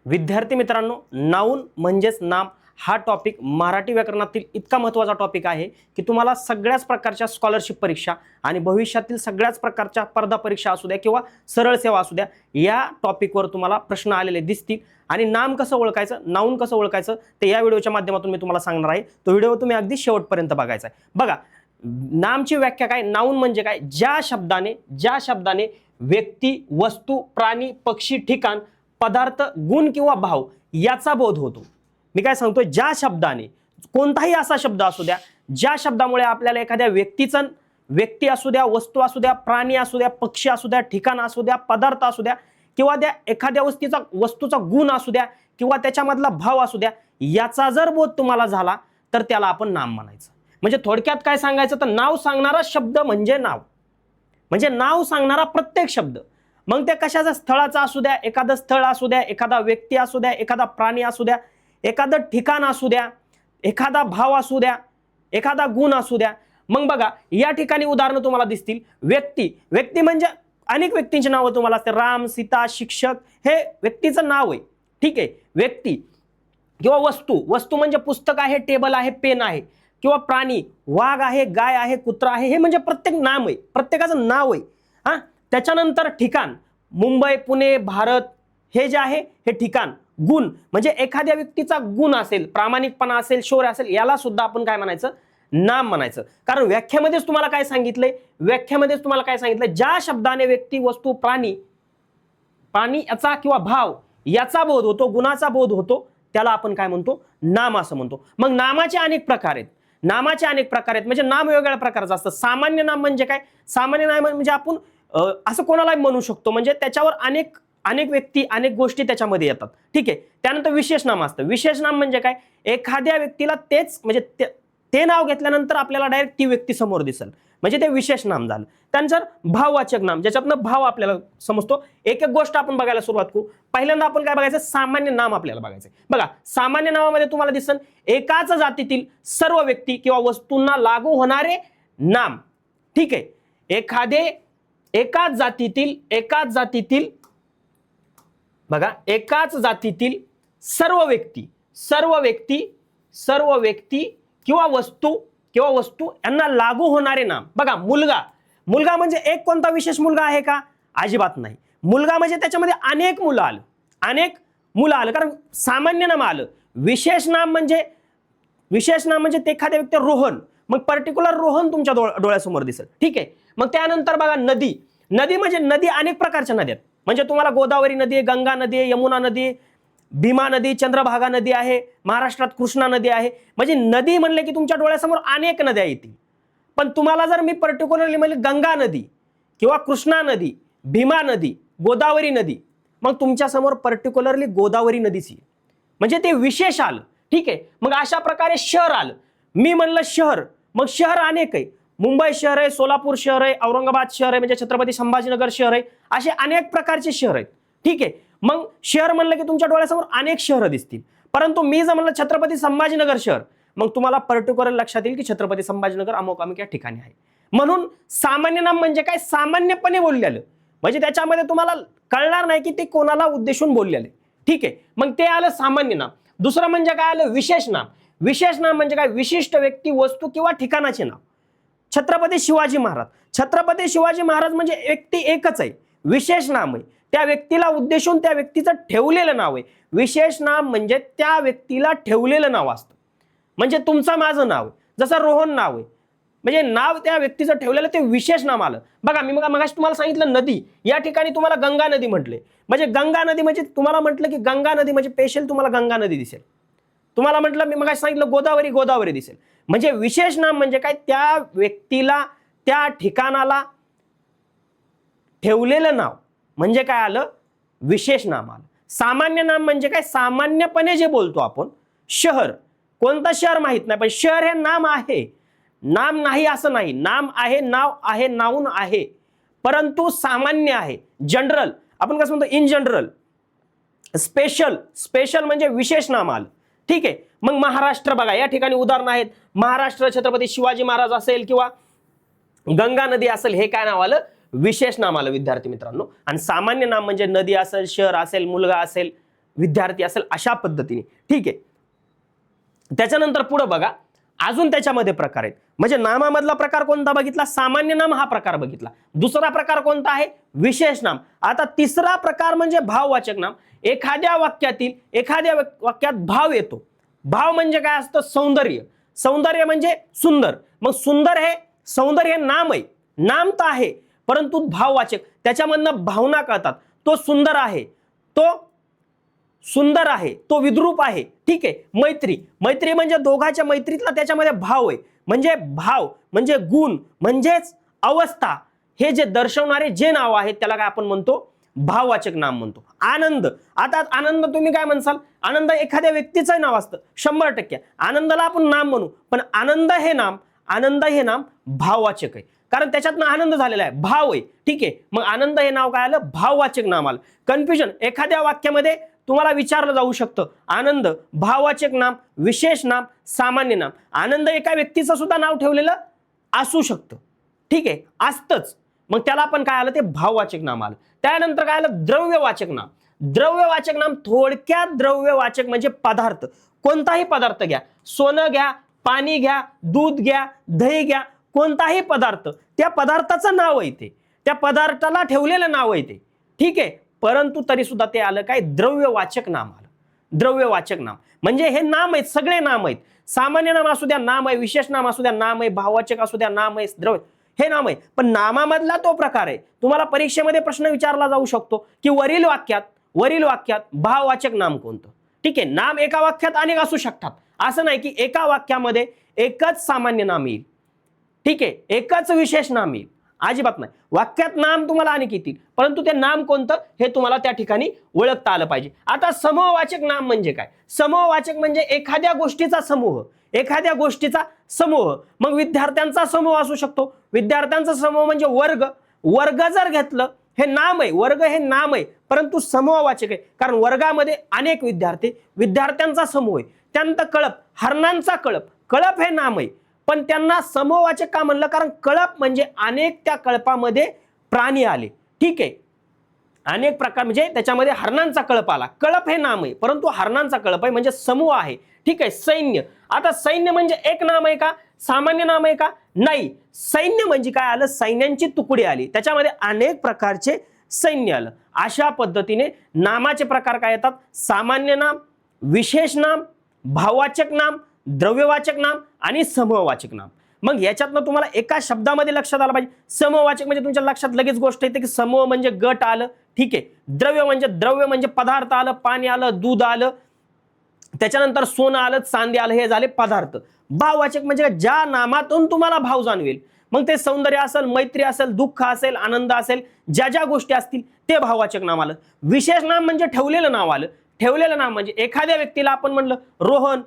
विद्यार्थी मित्रांनो, नाऊन म्हणजेच नाम हा टॉपिक मराठी व्याकरणातील इतका महत्त्वाचा टॉपिक आहे की तुम्हाला सगळ्याच प्रकारच्या स्कॉलरशिप परीक्षा आणि भविष्यातील सगळ्याच प्रकारच्या स्पर्धा परीक्षा असू द्या किंवा सरळ सेवा असू द्या, या टॉपिकवर तुम्हाला प्रश्न आलेले दिसतील. आणि नाम कसं ओळखायचं, नाऊन कसं ओळखायचं ते या व्हिडिओच्या माध्यमातून मी तुम्हाला सांगणार आहे. तो व्हिडिओ तुम्ही अगदी शेवटपर्यंत बघायचा आहे. बघा, नामची व्याख्या काय, नाऊन म्हणजे काय, ज्या शब्दाने व्यक्ती, वस्तू, प्राणी, पक्षी, ठिकाण, पदार्थ, गुण किंवा भाव याचा बोध होतो. मी काय सांगतोय, ज्या शब्दाने, कोणताही असा शब्द असू द्या, ज्या शब्दामुळे आपल्याला एखाद्या व्यक्ती असू द्या, वस्तू असू द्या, प्राणी असू द्या, पक्षी असू द्या, ठिकाण असू द्या, पदार्थ असू द्या किंवा एखाद्या वस्तूचा गुण असू द्या किंवा त्याच्यामधला भाव असू द्या, याचा जर बोध तुम्हाला झाला तर त्याला आपण नाम म्हणायचं. म्हणजे थोडक्यात काय सांगायचं, तर नाव सांगणारा शब्द म्हणजे नाव, म्हणजे नाव सांगणारा प्रत्येक शब्द. मग ते कशाचा, स्थळाचा असू द्या, एखादं स्थळ असू द्या, एखादा व्यक्ती असू द्या, एखादा प्राणी असू द्या, एखादं ठिकाण असू द्या, एखादा भाव असू द्या, एखादा गुण असू द्या. मग बघा, या ठिकाणी उदाहरणं तुम्हाला दिसतील. व्यक्ती म्हणजे अनेक व्यक्तींची नावं तुम्हाला असते. राम, सीता, शिक्षक, हे व्यक्तीचं नाव आहे. ठीक आहे, व्यक्ती. किंवा वस्तू म्हणजे पुस्तक आहे, टेबल आहे, पेन आहे. किंवा प्राणी, वाघ आहे, गाय आहे, कुत्रा आहे, हे म्हणजे प्रत्येक नाम आहे, प्रत्येकाचं नाव आहे. हा, त्याच्यानंतर ठिकाण, मुंबई, पुणे, भारत, हे जे आहे हे ठिकाण. गुण म्हणजे एखाद्या व्यक्तीचा गुण असेल, प्रामाणिकपणा असेल, शौर्य असेल, याला सुद्धा आपण काय म्हणायचं, नाम म्हणायचं. कारण व्याख्यामध्येच तुम्हाला काय सांगितलंय, ज्या शब्दाने व्यक्ती, वस्तू, प्राणी याचा किंवा भाव याचा बोध होतो, गुणाचा बोध होतो, त्याला आपण काय म्हणतो, नाम असं म्हणतो. मग नामाचे अनेक प्रकार आहेत. म्हणजे नाम वेगवेगळ्या प्रकारचं असतं. सामान्य नाम म्हणजे काय, सामान्य नाम म्हणजे आपण असं कोणालाही म्हणू शकतो, म्हणजे त्याच्यावर अनेक व्यक्ती, अनेक गोष्टी त्याच्यामध्ये येतात. ठीक आहे. त्यानंतर विशेष नाम असतं. विशेष नाम म्हणजे काय, एखाद्या व्यक्तीला तेच म्हणजे ते नाव घेतल्यानंतर आपल्याला डायरेक्ट ती व्यक्ती समोर दिसेल, म्हणजे ते विशेष नाम झालं. त्यानंतर भाववाचक नाम, ज्याच्यातनं भाव आपल्याला समजतो. एक गोष्ट आपण बघायला सुरुवात करू. पहिल्यांदा आपण काय बघायचं, सामान्य नाम आपल्याला बघायचं. बघा, सामान्य नामामध्ये तुम्हाला दिसेल एकाच जातीतील सर्व व्यक्ती किंवा वस्तूंना लागू होणारे नाम. ठीक आहे. एकाच जातीतील सर्व व्यक्ती किंवा वस्तू यांना लागू होणारे नाम. बघा, मुलगा म्हणजे एक कोणता विशेष मुलगा आहे का, अजिबात नाही. मुलगा म्हणजे त्याच्यामध्ये अनेक मुलं आलं, कारण सामान्य नाम आलं. विशेष नाम म्हणजे ते एखाद्या व्यक्ती, रोहन, मग पर्टिक्युलर रोहन तुमच्या डोळ्यासमोर दिसेल. ठीक आहे. मग त्यानंतर बघा, नदी म्हणजे नदी अनेक प्रकारच्या नद्या आहेत. म्हणजे तुम्हाला गोदावरी नदी आहे, गंगा नदी आहे, यमुना नदी आहे, भीमा नदी, चंद्रभागा नदी आहे, महाराष्ट्रात कृष्णा नदी आहे. म्हणजे नदी म्हणले की तुमच्या डोळ्यासमोर अनेक नद्या येतील. पण तुम्हाला जर मी पर्टिक्युलरली म्हणजे गंगा नदी किंवा कृष्णा नदी, भीमा नदी, गोदावरी नदी, मग तुमच्या समोर पर्टिक्युलरली गोदावरी नदीची, म्हणजे ते विशेष आलं. ठीक आहे. मग अशा प्रकारे शहर आलं. मी म्हणलं शहर, मग शहर अनेक आहे. मुंबई शहर आहे, सोलापूर शहर आहे, औरंगाबाद शहर आहे, म्हणजे छत्रपती संभाजीनगर शहर आहे, असे अनेक प्रकारचे शहर आहेत. ठीक आहे. मग शहर म्हणलं की तुमच्या डोळ्यासमोर अनेक शहरं दिसतील. परंतु मी जर म्हणलं छत्रपती संभाजीनगर शहर, मग तुम्हाला पर्टिक्युलर लक्षात येईल की छत्रपती संभाजीनगर अमुक या ठिकाणी आहे. म्हणून सामान्य नाम म्हणजे काय, सामान्यपणे बोललेलं, म्हणजे त्याच्यामध्ये तुम्हाला कळणार नाही की ते कोणाला उद्देशून बोललेलं. ठीक आहे. मग ते आलं सामान्य नाम. दुसरं म्हणजे काय आलं, विशेष नाम. विशेष नाम म्हणजे काय, विशिष्ट व्यक्ती, वस्तू किंवा ठिकाणाचे नाव. छत्रपती शिवाजी महाराज म्हणजे व्यक्ती एकच आहे, विशेष नाम आहे. त्या व्यक्तीला उद्देशून त्या व्यक्तीचं ठेवलेलं नाव आहे. विशेष नाम म्हणजे त्या व्यक्तीला ठेवलेलं नाव असतं. म्हणजे तुमचं माझं नाव आहे, जसं रोहन नाव आहे, म्हणजे नाव त्या व्यक्तीचं ठेवलेलं, ते विशेष नाम आलं. बघा, मी मगाशी तुम्हाला सांगितलं नदी, या ठिकाणी तुम्हाला गंगा नदी म्हटले. म्हणजे गंगा नदी म्हणजे तुम्हाला म्हटलं की गंगा नदी म्हणजे स्पेशल तुम्हाला गंगा नदी दिसेल. तुम्हाला म्हटलं, मी मगाशी सांगितलं गोदावरी दिसेल. म्हणजे विशेष नाम म्हणजे काय, त्या व्यक्तीला, त्या ठिकाणाला ठेवलेलं नाव म्हणजे काय आलं, विशेष नाम आलं. सामान्य नाम म्हणजे काय, सामान्यपणे जे बोलतो आपण. शहर, कोणतं शहर माहित नाही, पण शहर हे नाम आहे. नाम नाही असं नाही, नाम आहे, नाव आहे, नाऊन आहे, परंतु सामान्य आहे. जनरल आपण कसं म्हणतो, इन जनरल. स्पेशल म्हणजे विशेष नाम आलं. ठीक आहे. मग महाराष्ट्र बघा, या ठिकाणी उदाहरणं आहेत. महाराष्ट्र, छत्रपती शिवाजी महाराज असेल किंवा गंगा नदी असेल, हे काय नाव आलं, विशेष नाम आलं विद्यार्थी मित्रांनो. आणि सामान्य नाम म्हणजे नदी असेल, शहर असेल, मुलगा असेल, विद्यार्थी असेल, अशा पद्धतीने. ठीक आहे. त्याच्यानंतर पुढे बघा, अजून त्याच्यामध्ये प्रकार आहेत. म्हणजे नामामधला प्रकार कोणता बघितला? सामान्य नाम हा प्रकार बघितला. दुसरा प्रकार कोणता आहे? विशेष नाम. आता तिसरा प्रकार म्हणजे भाववाचक नाम. एखाद्या वाक्यात भाव येतो. भाव म्हणजे काय असतं? सौंदर्य. सौंदर्य म्हणजे सुंदर. मग सौंदर्य हे नाम आहे, नाम तर आहे, परंतु भाववाचक, त्याच्यामधनं भावना कळतात. तो सुंदर आहे, तो विद्रूप आहे. ठीक आहे. मैत्री म्हणजे दोघांच्या मैत्रीतला त्याच्यामध्ये भाव आहे. म्हणजे भाव म्हणजे गुण म्हणजेच अवस्था, हे जे दर्शवणारे जे नाव आहेत त्याला काय आपण म्हणतो? भाववाचक नाम म्हणतो. आनंद. आता आनंद तुम्ही काय म्हणसाल? आनंद एखाद्या व्यक्तीचं नाव असतं, 100%. आनंदाला आपण नाम म्हणू, पण आनंद हे नाम भाववाचक आहे, कारण त्याच्यातनं आनंद झालेला आहे, भाव आहे. ठीक आहे. मग आनंद हे नाव काय आलं? भाववाचक नाम आलं. कन्फ्युजन, एखाद्या वाक्यामध्ये तुम्हाला विचारलं जाऊ शकतं, आनंद भाववाचक नाम, विशेष नाम, सामान्य नाम. आनंद एका व्यक्तीचं सुद्धा नाव ठेवलेलं असू शकतं. ठीक आहे, असतंच. मग त्याला पण काय आलं? ते भाववाचक नाम आलं. त्यानंतर काय आलं? द्रव्यवाचक नाम. द्रव्यवाचक नाम थोडक्यात द्रव्यवाचक म्हणजे पदार्थ. कोणताही पदार्थ घ्या, सोनं घ्या, पाणी घ्या, दूध घ्या, दही घ्या, कोणताही पदार्थ, त्या पदार्थाचं नाव आहे ते, त्या पदार्थाला ठेवलेलं नाव आहे ते. ठीक आहे. परंतु तरी सुद्धा ते आलं काय? द्रव्यवाचक नाम आलं. द्रव्यवाचक नाम म्हणजे हे नाम आहेत, सगळे नाम आहेत. सामान्य नाम असू द्या नाम आहे, विशेष नाम असू द्या नाम आहे, भाववाचक असू द्या नाम आहे, द्रव्य हे नाम आहे. पण नामामधला तो प्रकार आहे. तुम्हाला परीक्षेमध्ये प्रश्न विचारला जाऊ शकतो की वरील वाक्यात भाववाचक नाम कोणतं? ठीक आहे. नाम एका वाक्यात अनेक असू शकतात. असं नाही की एका वाक्यामध्ये एकच सामान्य नाम येईल, ठीक आहे, एकच विशेष नाम येईल, अजिबात नाही. वाक्यात नाम तुम्हाला अनेक येतील, परंतु ते नाम कोणतं हे तुम्हाला त्या ठिकाणी ओळखता आलं पाहिजे. आता समूहवाचक नाम म्हणजे काय? समूहवाचक म्हणजे एखाद्या गोष्टीचा समूह. मग विद्यार्थ्यांचा समूह असू शकतो. विद्यार्थ्यांचा समूह म्हणजे वर्ग जर घेतलं, हे नाम आहे, वर्ग हे नाम आहे, परंतु समूहवाचक आहे, कारण वर्गामध्ये अनेक विद्यार्थ्यांचा समूह आहे. त्यानंतर हरणांचा कळप हे नाम आहे, पण त्यांना समूहवाचक का म्हणलं? कारण कळप म्हणजे अनेक, त्या कळपामध्ये प्राणी आले. ठीक आहे. अनेक प्रकार म्हणजे त्याच्यामध्ये हरणांचा कळप आला. कळप हे नाम आहे, परंतु हरणांचा कळप आहे म्हणजे समूह आहे. ठीक आहे. सैन्य. आता सैन्य म्हणजे एक नाम आहे का? सामान्य नाम आहे का? नाही. सैन्य म्हणजे काय आलं? सैन्यांची तुकडी आली, त्याच्यामध्ये अनेक प्रकारचे सैन्य आलं. अशा पद्धतीने नामाचे प्रकार काय येतात? सामान्य नाम, विशेष नाम, भाववाचक नाम, द्रव्यवाचक नाम आणि समूहवाचक नाम. मग याच्यातनं तुम्हाला एका शब्दामध्ये लक्षात आलं पाहिजे. समूहवाचक म्हणजे तुमच्या लक्षात लगेच गोष्ट येते की समूह म्हणजे गट आलं. ठीक आहे. द्रव्य म्हणजे पदार्थ आलं, पाणी आलं, दूध आलं, त्याच्यानंतर सोनं आलं, चांदी आलं, हे झाले पदार्थ. भाववाचक म्हणजे ज्या नामातून तुम्हाला भाव जाणवेल, मग ते सौंदर्य असेल, मैत्री असेल, दुःख असेल, आनंद असेल, ज्या गोष्टी असतील ते भाववाचक नाम आलं. विशेष नाम म्हणजे ठेवलेलं नाव आलं. ठेवलेलं नाम म्हणजे एखाद्या व्यक्तीला आपण म्हणलं रोहन,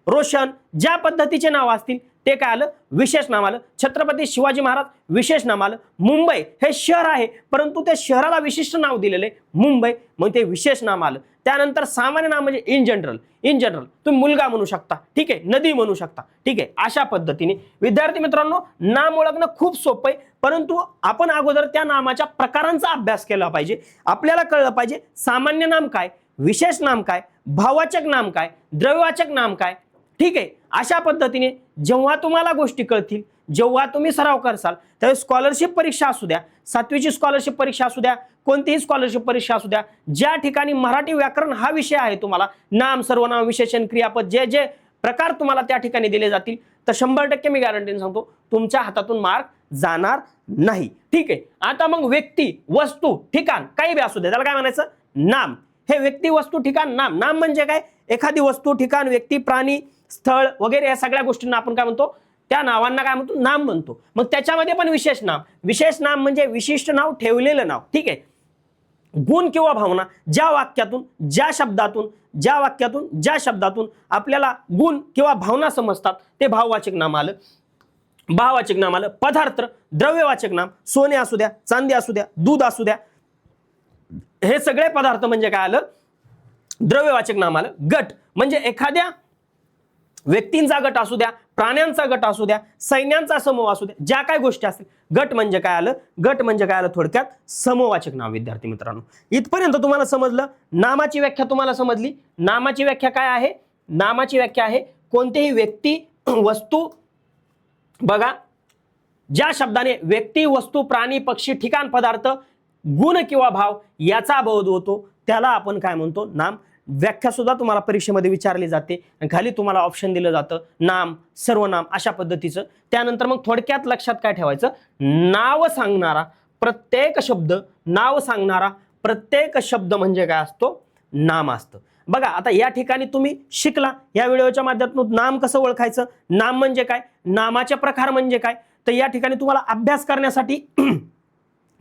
रोशन, ज्या पद्धतीचे नाव असतील ते काय आलं? विशेष नाम आलं. छत्रपती शिवाजी महाराज, विशेष नाम आलं. मुंबई हे शहर आहे, परंतु त्या शहराला विशिष्ट नाव दिलेले मुंबई, मग ते विशेष नाम आलं. त्यानंतर सामान्य नाम म्हणजे इन जनरल तुम्ही मुलगा म्हणू शकता, ठीक आहे, नदी म्हणू शकता. ठीक आहे. अशा पद्धतीने विद्यार्थी मित्रांनो, नाम ओळखणं खूप सोपं आहे, परंतु आपण अगोदर त्या नामाच्या प्रकारांचा अभ्यास केला पाहिजे. आपल्याला कळलं पाहिजे सामान्य नाम काय, विशेष नाम काय, भाववाचक नाम काय, द्रव्यवाचक नाम काय. ठीक आहे. अशा पद्धतीने जेव्हा तुम्हाला गोष्टी कळतील, जेव्हा तुम्ही सराव करसाल, त्यावेळी स्कॉलरशिप परीक्षा असू द्या, 7वीची स्कॉलरशिप परीक्षा असू द्या, कोणतीही स्कॉलरशिप परीक्षा असू द्या, ज्या ठिकाणी मराठी व्याकरण हा विषय आहे, तुम्हाला नाम, सर्वनाम, विशेषण, क्रियापद जे प्रकार तुम्हाला त्या ठिकाणी दिले जातील, तर 100% मी गॅरंटीने सांगतो तुमच्या हातातून मार्क जाणार नाही. ठीक आहे. आता मग व्यक्ती, वस्तू, ठिकाण काही बी असू द्या, त्याला काय म्हणायचं? नाम. हे व्यक्ती, वस्तू, ठिकाण, नाम म्हणजे काय? एखादी वस्तू, ठिकाण, व्यक्ती, प्राणी, स्थळ वगैरे या सगळ्या गोष्टींना आपण काय म्हणतो? त्या नावांना काय म्हणतो? नाम म्हणतो. मग त्याच्यामध्ये पण विशेष नाम म्हणजे विशिष्ट नाव, ठेवलेलं नाव. ठीक आहे. गुण किंवा भावना, ज्या वाक्यातून, ज्या शब्दातून आपल्याला गुण किंवा भावना समजतात ते भाववाचक नाम आलं. पदार्थ, द्रव्यवाचक नाम, सोने असू द्या, चांदी असू द्या, दूध असू द्या, हे सगळे पदार्थ म्हणजे काय आलं? द्रव्यवाचक नाम आलं. गट म्हणजे एखाद्या व्यक्तींचा गट असू द्या, प्राण्यांचा गट असू द्या, सैन्यांचा समूह असू द्या, ज्या काय गोष्टी असतील, गट म्हणजे काय आलं, गट म्हणजे काय आलं थोडक्यात समूहवाचक नाव. विद्यार्थी मित्रांनो, इथपर्यंत तुम्हाला समजलं. नामाची व्याख्या तुम्हाला समजली. नामाची व्याख्या काय आहे? नामाची व्याख्या आहे कोणतेही व्यक्ती, वस्तू, बघा ज्या शब्दाने व्यक्ती, वस्तू, प्राणी, पक्षी, ठिकाण, पदार्थ, गुण किंवा भाव याचा बोध होतो त्याला आपण काय म्हणतो? नाम. व्याख्या सुद्धा तुम्हाला परीक्षेमध्ये विचारली जाते आणि खाली तुम्हाला ऑप्शन दिलं जातं नाम, सर्वनाम अशा पद्धतीचं. त्यानंतर मग थोडक्यात लक्षात काय ठेवायचं? नाव सांगणारा प्रत्येक शब्द, नाव सांगणारा प्रत्येक शब्द म्हणजे काय असतो? नाम असतं. बघा आता या ठिकाणी तुम्ही शिकला या व्हिडिओच्या माध्यमातून नाम कसं ओळखायचं, नाम म्हणजे काय, नामाचे प्रकार म्हणजे काय. तर या ठिकाणी तुम्हाला अभ्यास करण्यासाठी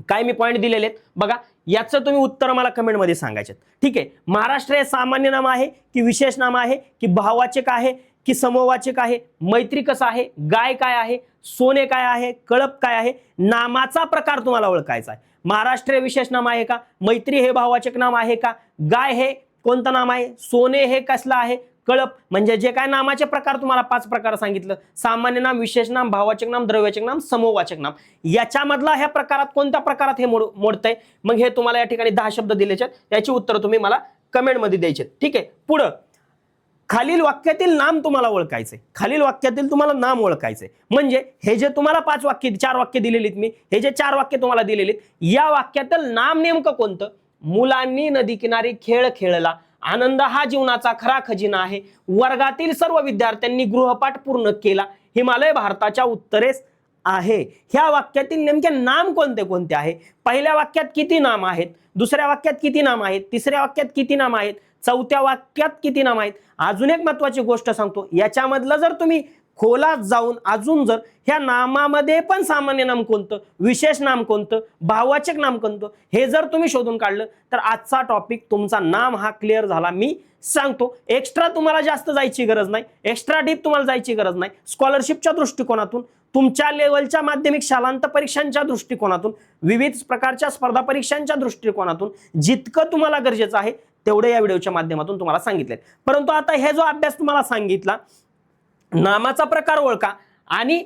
काय मी पॉईंट दिलेले आहेत बघा. याचं तुम्ही उत्तर मला कमेंटमध्ये सांगायचे. ठीक आहे. महाराष्ट्र हे सामान्य नाम आहे की विशेष नाम आहे की भाववाचक आहे की समूहवाचक आहे? मैत्री कसं आहे? गाय काय आहे? सोने काय आहे? कळप काय आहे? नामाचा प्रकार तुम्हाला ओळखायचा आहे. महाराष्ट्र हे विशेष नाम आहे का? मैत्री हे भाववाचक नाम आहे का? गाय हे कोणतं नाम आहे? सोने हे कसलं आहे? कळप म्हणजे जे काय नामाचे प्रकार तुम्हाला 5 प्रकार सांगितलं, सामान्य नाम, विशेष नाम, भाववाचक नाम, द्रव्यवाचक नाम, समूहवाचक नाम, याच्यामधला ह्या प्रकारात कोणत्या प्रकारात हे मोडतंय? मग हे तुम्हाला या ठिकाणी 10 शब्द दिलेचे आहेत, याची उत्तर तुम्ही मला कमेंटमध्ये द्यायचे. ठीक आहे. पुढं खालील वाक्यातील नाम तुम्हाला ओळखायचंय. खालील वाक्यातील तुम्हाला नाम ओळखायचंय. म्हणजे हे जे तुम्हाला 5 वाक्य, 4 वाक्य दिलेलीत मी, हे जे 4 वाक्य तुम्हाला दिलेलीत, या वाक्यातील नाम नेमकं कोणतं? मुलांनी नदी किनारी खेळ खेळला, आनंद हा जीवनाचा खरा खजिना आहे, वर्गातील सर्व विद्यार्थ्यांनी गृहपाठ पूर्ण केला, हिमालय भारताच्या उत्तरेस आहे. ह्या वाक्यातील नेमके नाम कोणते कोणते आहे? पहिल्या वाक्यात किती नाम आहेत? दुसऱ्या वाक्यात किती नाम आहेत? तिसऱ्या वाक्यात किती नाम आहेत? चौथ्या वाक्यात किती नाम आहेत? अजून एक महत्वाची गोष्ट सांगतो, याच्यामधलं जर तुम्ही खोलात जाऊन अजून जर ह्या नामामध्ये पण सामान्य नाम कोणतं, विशेष नाम कोणतं, भाववाचक नाम कोणतं, हे जर तुम्ही शोधून काढलं तर आजचा टॉपिक तुमचा नाम हा क्लिअर झाला. मी सांगतो एक्स्ट्रा तुम्हाला जास्त जायची गरज नाही, एक्स्ट्रा डीप तुम्हाला जायची गरज नाही. स्कॉलरशिपच्या दृष्टिकोनातून, तुमच्या लेवलच्या माध्यमिक शालांत परीक्षांच्या दृष्टिकोनातून, विविध प्रकारच्या स्पर्धा परीक्षांच्या दृष्टिकोनातून जितकं तुम्हाला गरजेचं आहे तेवढे या व्हिडिओच्या माध्यमातून तुम्हाला सांगितले. परंतु आता हे जो अभ्यास तुम्हाला सांगितला, नामाचा प्रकार ओळखा आणि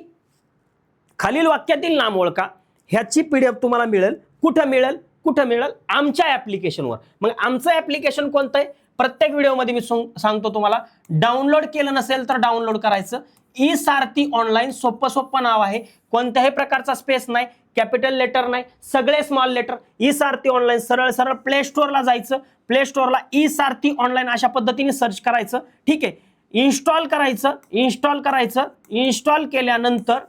खालील वाक्यातील नाम ओळखा, ह्याची PDF तुम्हाला मिळेल. कुठं मिळेल? कुठं मिळेल? आमच्या ऍप्लिकेशनवर. मग आमचं ऍप्लिकेशन कोणतं आहे? प्रत्येक व्हिडिओमध्ये मी सांगतो तुम्हाला. डाउनलोड केलं नसेल तर डाउनलोड करायचं. ई-सारथी ऑनलाईन, सोपं नाव आहे, कोणत्याही प्रकारचा स्पेस नाही, कॅपिटल लेटर नाही, सगळे स्मॉल लेटर. ई-सारथी ऑनलाईन, सरळ सरळ प्ले स्टोअरला जायचं, प्ले स्टोअरला ई-सारथी ऑनलाईन अशा पद्धतीने सर्च करायचं. ठीक आहे. इन्स्टॉल करायचं, इन्स्टॉल केल्यानंतर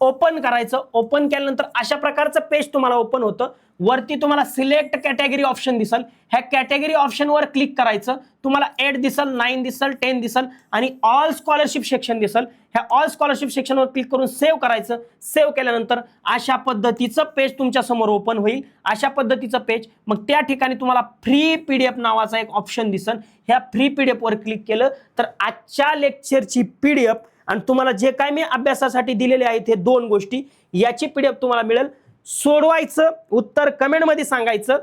ओपन करायचं. ओपन केल्यानंतर अशा प्रकारचं पेज तुम्हाला ओपन होतं. वरती तुम्हाला सिलेक्ट कॅटेगरी ऑप्शन दिसल, ह्या कॅटेगरी ऑप्शनवर क्लिक करायचं. तुम्हाला 8 दिसल, 9 दिसल, 10 दिसल आणि ऑल स्कॉलरशिप सेक्शन दिसल. ह्या ऑल स्कॉलरशिप सेक्शनवर क्लिक करून सेव्ह करायचं. सेव्ह केल्यानंतर अशा पद्धतीचं पेज तुमच्या समोर ओपन होईल. अशा पद्धतीचं पेज. मग त्या ठिकाणी तुम्हाला फ्री PDF नावाचा एक ऑप्शन दिसल. ह्या फ्री PDF वर क्लिक केलं तर आजच्या लेक्चरची PDF आणि तुम्हाला जे काय मी अभ्यासासाठी दिलेले आहेत हे 2 गोष्टी, याची PDF तुम्हाला मिळेल. सोडवायचं, उत्तर कमेंटमध्ये सांगायचं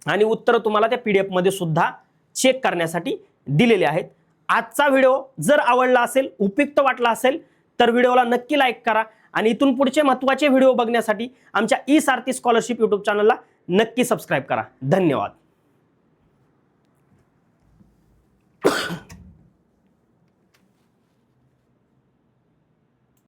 आणि उत्तर तुम्हाला त्या PDF मध्ये सुद्धा चेक करण्यासाठी दिलेले आहेत. आजचा व्हिडिओ जर आवडला असेल, उपयुक्त वाटला असेल तर व्हिडिओला नक्की लाईक करा आणि इथून पुढचे महत्त्वाचे व्हिडिओ बघण्यासाठी आमच्या ई-सारथी स्कॉलरशिप YouTube चॅनलला नक्की सबस्क्राईब करा. धन्यवाद.